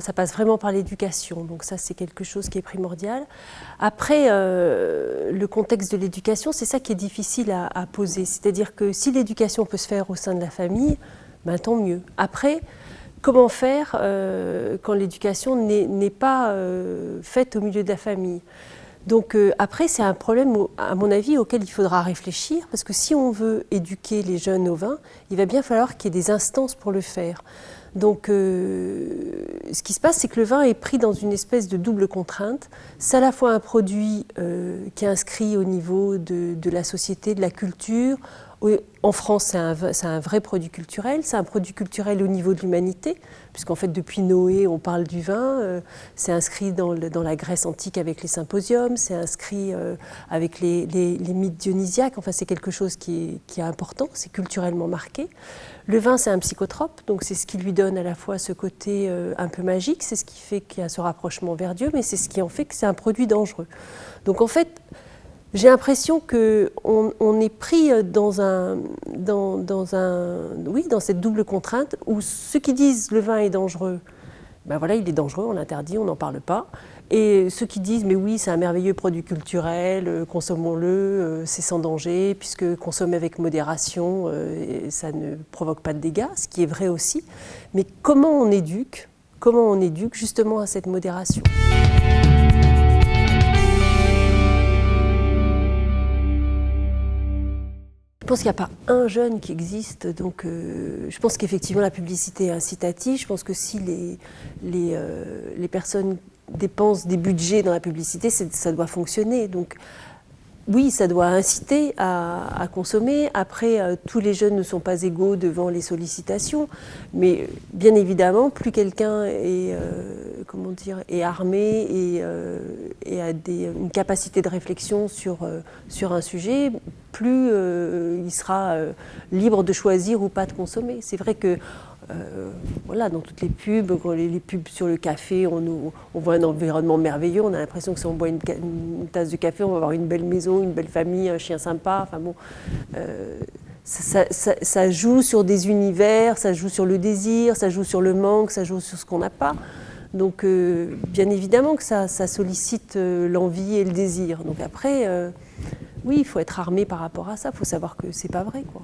ça passe vraiment par l'éducation, donc ça c'est quelque chose qui est primordial. Après, le contexte de l'éducation, c'est ça qui est difficile à poser, c'est-à-dire que si l'éducation peut se faire au sein de la famille, ben, tant mieux. Après, comment faire quand l'éducation n'est pas faite au milieu de la famille? Donc après, c'est un problème, à mon avis, auquel il faudra réfléchir, parce que si on veut éduquer les jeunes au vin, il va bien falloir qu'il y ait des instances pour le faire. Donc ce qui se passe, c'est que le vin est pris dans une espèce de double contrainte. C'est à la fois un produit qui est inscrit au niveau de la société, de la culture. En France, c'est un vrai produit culturel, c'est un produit culturel au niveau de l'humanité, puisqu'en fait, depuis Noé, on parle du vin, c'est inscrit dans la Grèce antique avec les symposiums, c'est inscrit avec les mythes dionysiaques, enfin, c'est quelque chose qui est important, c'est culturellement marqué. Le vin, c'est un psychotrope, donc c'est ce qui lui donne à la fois ce côté un peu magique, c'est ce qui fait qu'il y a ce rapprochement vers Dieu, mais c'est ce qui en fait que c'est un produit dangereux. Donc en fait, j'ai l'impression qu'on est pris dans cette double contrainte où ceux qui disent le vin est dangereux, ben voilà, il est dangereux, on l'interdit, on n'en parle pas. Et ceux qui disent mais oui, c'est un merveilleux produit culturel, consommons-le, c'est sans danger, puisque consommer avec modération, ça ne provoque pas de dégâts, ce qui est vrai aussi. Mais comment on éduque justement à cette modération ? Je pense qu'il n'y a pas un jeune qui existe, donc je pense qu'effectivement la publicité est incitative. Je pense que si les personnes dépensent des budgets dans la publicité, ça doit fonctionner. Donc oui, ça doit inciter à consommer. Après, tous les jeunes ne sont pas égaux devant les sollicitations, mais bien évidemment, plus quelqu'un est armé et a une capacité de réflexion sur un sujet, plus il sera libre de choisir ou pas de consommer. C'est vrai que voilà, dans toutes les pubs, les pubs sur le café, on voit un environnement merveilleux, on a l'impression que si on boit une tasse de café, on va avoir une belle maison, une belle famille, un chien sympa. Enfin bon, ça joue sur des univers, ça joue sur le désir, ça joue sur le manque, ça joue sur ce qu'on n'a pas. Donc bien évidemment que ça sollicite l'envie et le désir. Donc après, oui, il faut être armé par rapport à ça, il faut savoir que c'est pas vrai, quoi.